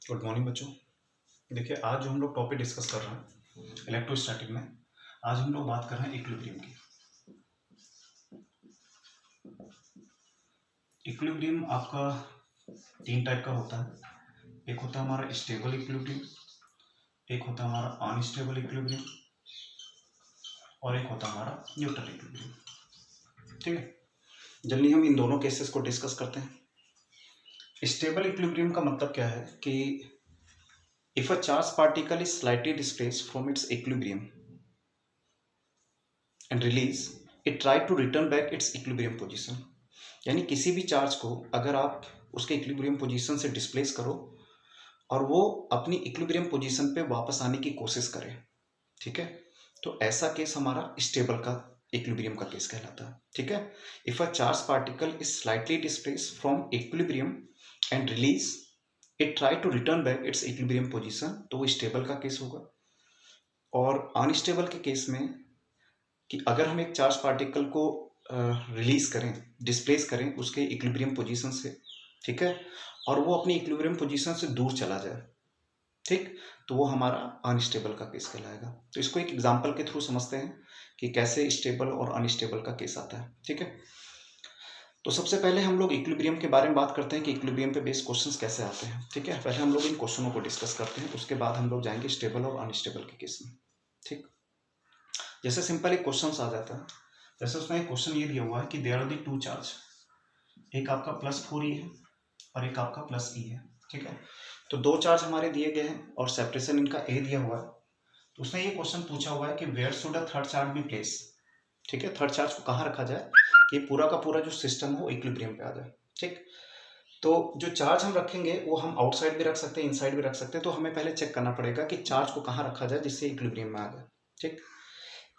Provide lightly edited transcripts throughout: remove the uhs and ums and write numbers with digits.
Good morning बच्चों। देखिए, आज जो हम लोग टॉपिक डिस्कस कर रहे हैं इलेक्ट्रोस्टैटिक में, आज हम लोग बात कर रहे हैं इक्विलिब्रियम की। इक्विलिब्रियम आपका तीन टाइप का होता है। एक होता है हमारा स्टेबल इक्विलिब्रियम, एक होता है हमारा अनस्टेबल इक्विलिब्रियम, और एक होता है हमारा न्यूट्रल इक्विलिब्रियम। ठीक है, जल्दी हम इन दोनों केसेस को डिस्कस करते हैं। स्टेबल इक्विलिब्रियम का मतलब क्या है कि if a charged particle is slightly displaced from its equilibrium and release, it try to return back its equilibrium position। यानी किसी भी चार्ज को अगर आप उसके इक्विलिब्रियम पोजीशन से डिस्प्लेस करो और वो अपनी इक्विलिब्रियम पोजीशन पे वापस आने की कोशिश करे, ठीक है, तो ऐसा केस हमारा स्टेबल का इक्विलिब्रियम का केस कहलाता है। ठीक है, if a charge particle is slightly displace from equilibrium and release it try to return back its equilibrium position, तो वो स्टेबल का केस होगा। और अनस्टेबल के केस में कि अगर हम एक चार्ज पार्टिकल को रिलीज करें, डिस्प्लेस करें उसके इक्विलिब्रियम पोजीशन से, ठीक है, और वो अपनी इक्विलिब्रियम पोजीशन से दूर चला जाए, ठीक, तो वो हमारा अनस्टेबल का केस कहलाएगा। तो इसको एक एग्जांपल के थ्रू समझते हैं कि कैसे स्टेबल और अनस्टेबल का केस आता है। ठीक है, तो सबसे पहले हम लोग इक्विलिब्रियम के बारे में बात करते हैं कि इक्विलिब्रियम पे बेस्ड क्वेश्चंस कैसे आते हैं। ठीक है, पहले हम लोग इन क्वेश्चनों को डिस्कस करते हैं, उसके बाद हम लोग जाएंगे स्टेबल और अनस्टेबल के केस में। ठीक, जैसे सिंपल एक क्वेश्चन आ जाता है, जैसे उसमें एक क्वेश्चन ये दिया हुआ है कि there are the two charge, एक आपका +4e है और एक आपका +e है। ठीक है, तो दो चार्ज हमारे दिए गए हैं और सेपरेशन इनका a दिया हुआ है। तो उसने ये क्वेश्चन पूछा हुआ है कि where should a third charge be place. ठीक है, थर्ड चार्ज को कहाँ रखा जाए कि पूरा का पूरा जो सिस्टम हो इक्विलिब्रियम पे आ जाए। ठीक, तो जो चार्ज हम रखेंगे वो हम आउटसाइड भी रख सकते हैं, इनसाइड भी रख सकते हैं। तो हमें पहले चेक करना पड़ेगा कि चार्ज को कहाँ रखा जाए जिससे इक्विलिब्रियम में आ जाए। ठीक,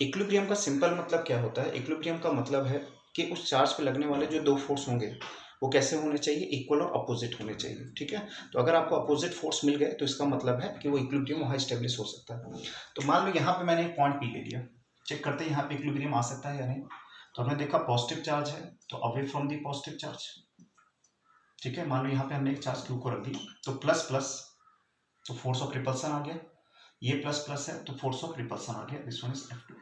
इक्विलिब्रियम का सिंपल मतलब क्या होता है? इक्विलिब्रियम का मतलब है कि उस चार्ज पे लगने वाले जो दो फोर्स होंगे वो कैसे होने चाहिए? इक्वल और अपोजिट होने चाहिए। ठीक है, तो अगर आपको अपोजिट फोर्स मिल गए तो इसका मतलब है कि वो इक्विलिब्रियम वहाँ स्टेब्लिश हो सकता है। तो मान लो यहाँ पे मैंने एक पॉइंट पी ले लिया, चेक करते हैं यहाँ पे इक्विलिब्रियम आ सकता है या नहीं। तो हमने देखा पॉजिटिव चार्ज है तो away from the positive charge. ठीक है, मान लो यहाँ पे हमने एक चार्ज क्यू को रख दी तो प्लस प्लस, तो फोर्स ऑफ रिपल्सन आ गया, ये प्लस प्लस है तो फोर्स ऑफ रिपल्सन आ गया, दिस वन इज F2।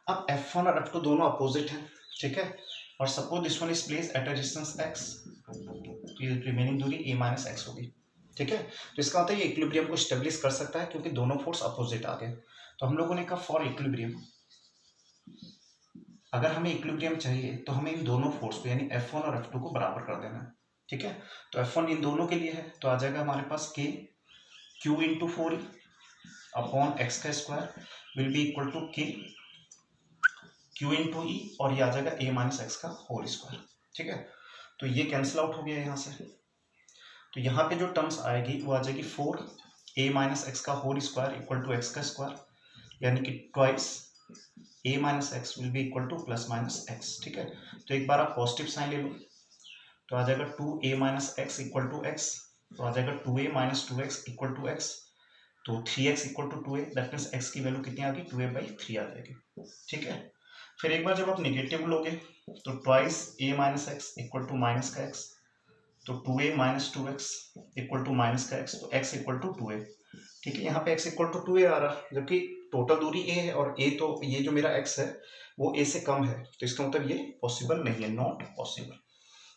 अब F1 और F2 दोनों अपोजिट हैं। ठीक है, और suppose this one is place at a distance x, तो ये रिमेनिंग दूरी a माइनस एक्स होगी। ठीक है, तो इसका मतलब ये इक्विलिब्रियम को स्टेब्लिश कर सकता है क्योंकि दोनों फोर्स अपोजिट आ गए। तो हम लोगों ने कहा फॉर इक्विलिब्रियम, अगर हमें इक्विलिब्रियम चाहिए तो हमें इन दोनों फोर्स को यानी F1 और F2 को बराबर कर देना है। ठीक है, तो F1 इन दोनों के लिए है तो आ जाएगा हमारे पास k q into 4e upon x का square will be equal to k q into e, और ये आ जाएगा a माइनस एक्स का होल स्क्वायर। ठीक है, तो ये कैंसिल आउट हो गया यहाँ से, तो यहाँ पे जो टर्म्स आएगी वो आ जाएगी 4a माइनस एक्स का whole square equal to x का स्क्वायर, यानी कि twice a minus x will be equal to plus minus x. ठीक है, तो एक बार आप पॉजिटिव साइन ले लो तो आ जाएगा 2a minus x equal to x, तो आ जाएगा 2a minus 2x equal to x, तो 3x equal to 2a, that means x की वैल्यू कितनी आ गई? 2a/3 आ जाएगी। ठीक है, फिर एक बार जब आप नेगेटिव लोगे तो twice a minus x equal to minus का x, तो 2a minus 2x equal to minus का x, तो x इक्वल टू 2a। ठीक है, यहाँ पे x इक्वल टू 2a आ रहा, जबकि टोटल दूरी a है और a तो ये जो मेरा x है वो a से कम है, तो इसका मतलब ये पॉसिबल नहीं है, नॉट पॉसिबल।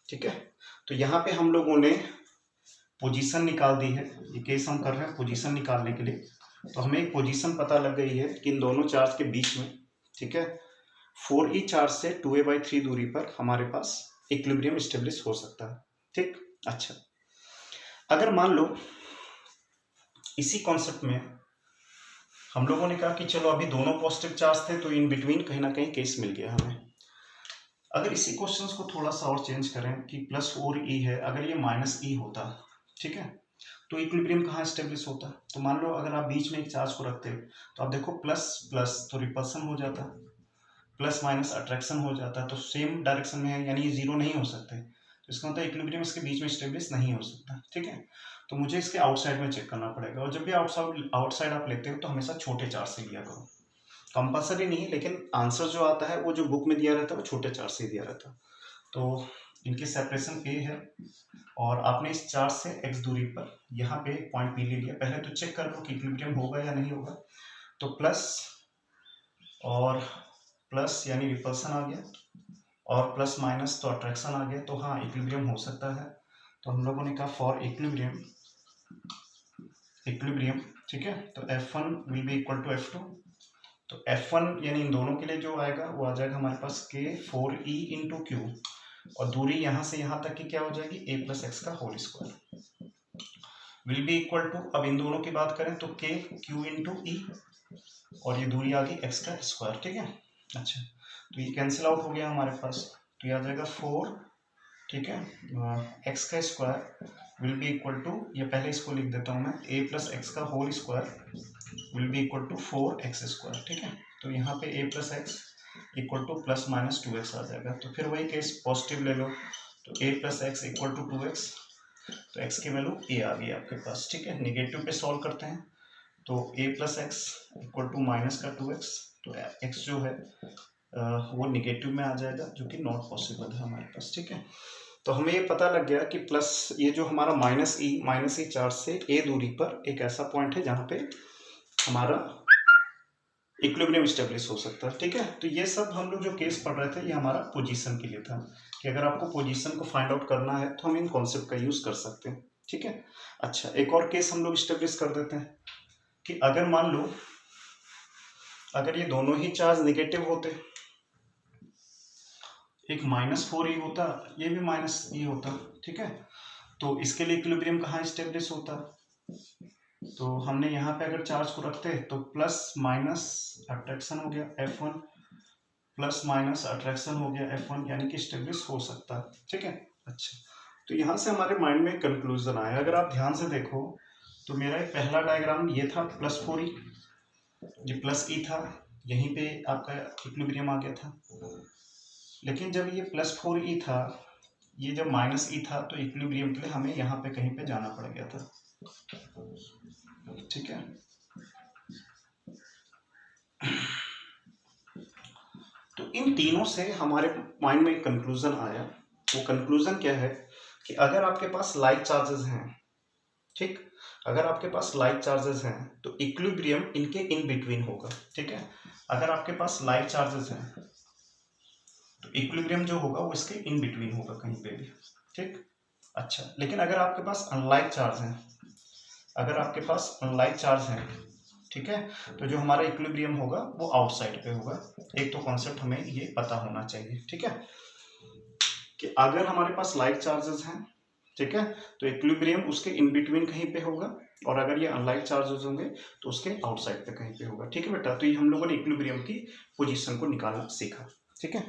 ठीक है, तो यहाँ पे हम लोगों ने पोजीशन निकाल दी है, ये केस हम कर रहे हैं पोजीशन निकालने के लिए। तो हमें एक पोजीशन पता लग गई है कि इन दोनों चार्ज के बीच में, ठीक है, 4e चार्ज से 2a/3 दूरी पर हमारे पास इक्विलिब्रियम स्टेब्लिश हो सकता है। ठीक, अच्छा, अगर मान लो इसी कॉन्सेप्ट में हम लोगों ने कहा कि चलो अभी दोनों पॉजिटिव चार्ज थे तो इन बिटवीन कहीं ना कहीं केस मिल गया हमें। अगर इसी क्वेश्चंस को थोड़ा सा और चेंज करें कि +4e है, अगर ये -e होता, ठीक है, तो इक्विलिब्रियम कहाँ स्टेब्लिश होता? तो मान लो अगर आप बीच में एक चार्ज को रखते तो आप देखो प्लस प्लस तो रिपल्सन हो जाता, प्लस माइनस अट्रैक्शन हो जाता, तो सेम डायरेक्शन में है यानी ये जीरो नहीं हो सकते, तो इसका मतलब इक्विलिब्रियम इसके बीच में स्टेब्लिश नहीं हो सकता। ठीक है, तो मुझे इसके आउटसाइड में चेक करना पड़ेगा, और जब भी आउटसाइड आप लेते हो तो हमेशा छोटे चार्ज से लिया करो। कंपल्सरी नहीं है, लेकिन आंसर जो आता है वो जो बुक में दिया रहता है वो छोटे चार्ज से दिया रहता है। तो इनकी सेपरेशन a है और आपने इस चार्ज से x दूरी पर यहाँ पे पॉइंट p ले लिया। पहले तो चेक कर लो कि इक्विलिब्रियम होगा या नहीं होगा। तो प्लस और प्लस यानी रिपल्सन आ गया और प्लस माइनस तो अट्रैक्शन आ गया। तो हाँ, इक्विलिब्रियम हो सकता है। तो हम लोगों ने कहा फॉर इक्विलिब्रियम, ठीक है, तो F1 will be equal to F2। तो F1 यानी इन दोनों के लिए जो आएगा वो आ जाएगा हमारे पास k 4e इंटू क्यू, और दूरी यहाँ से यहाँ तक की क्या हो जाएगी a प्लस एक्स का whole square will be equal to, अब इन दोनों की बात करें तो k q इंटू ई, और ये दूरी आ गई x का स्क्वायर। ठीक है, अच्छा, तो ये कैंसिल आउट हो गया हमारे पास, तो ये आ जाएगा 4, ठीक है, x का square will be equal to, ये पहले इसको लिख देता हूँ मैं, a प्लस एक्स का whole square will be equal to 4x square. ठीक है, तो यहाँ पे a plus x equal to plus minus 2x आ जाएगा। तो फिर वही केस पॉजिटिव ले लो, तो a plus x equal to 2x, तो x की वैल्यू a आ गई आपके पास। ठीक है, निगेटिव पे सॉल्व करते हैं, तो a plus x equal to minus का 2x, तो x जो है वो निगेटिव में आ जाएगा, जो कि नॉट पॉसिबल है हमारे पास। ठीक है, तो हमें ये पता लग गया कि प्लस ये जो हमारा माइनस ई चार्ज से a दूरी पर एक ऐसा पॉइंट है जहाँ पे हमारा इक्विलिब्रियम स्टेब्लिश हो सकता है। ठीक है, तो ये सब हम लोग जो केस पढ़ रहे थे ये हमारा पोजीशन के लिए था, कि अगर आपको पोजीशन को फाइंड आउट करना है तो हम इन कॉन्सेप्ट का यूज कर सकते हैं। ठीक है, अच्छा, एक और केस हम लोग स्टेब्लिश कर देते हैं कि अगर मान लो अगर ये दोनों ही चार्ज नेगेटिव होते, एक -4e होता, ये भी -e होता, ठीक है, तो इसके लिए इक्विलिब्रियम कहाँ स्टेब्लिश होता, तो हमने यहाँ पे अगर चार्ज को रखते तो प्लस माइनस अट्रैक्शन हो गया F1, प्लस माइनस अट्रैक्शन हो गया F1, यानी कि स्टेब्लिश हो सकता है। ठीक है, अच्छा, तो यहाँ से हमारे माइंड में कंक्लूजन आया। अगर आप ध्यान से देखो तो मेरा एक पहला डायग्राम ये था +4e, ये +e था, यहीं पे आपका इक्विलिब्रियम आ गया था। लेकिन जब ये +4e था, ये जब -e था, तो इक्विलिब्रियम के लिए हमें यहाँ पे कहीं पे जाना पड़ गया था। ठीक है, तो इन तीनों से हमारे माइंड में एक कंक्लूजन आया। वो कंक्लूजन क्या है कि अगर आपके पास लाइक चार्जेस हैं, ठीक, अगर आपके पास लाइक चार्जेस हैं तो इक्विलिब्रियम इनके इन बिटवीन होगा। ठीक है, अगर आपके पास लाइक चार्जेस हैं तो इक्विलिब्रियम जो होगा वो इसके इन बिटवीन होगा कहीं पे भी। ठीक, अच्छा, लेकिन अगर आपके पास अनलाइक चार्ज हैं, अगर आपके पास अनलाइक चार्ज हैं, ठीक है, तो जो हमारा इक्विलिब्रियम होगा वो आउटसाइड पे होगा। एक तो कॉन्सेप्ट हमें ये पता होना चाहिए। ठीक है, कि अगर हमारे पास लाइक चार्जेस हैं, ठीक है, तो इक्विलिब्रियम उसके इन बिटवीन कहीं पे होगा, और अगर ये अनलाइक चार्जेस होंगे तो उसके आउटसाइड पे कहीं पे होगा। ठीक है बेटा, तो ये हम लोगों ने इक्विलिब्रियम की पोजीशन को निकालना सीखा। ठीक है।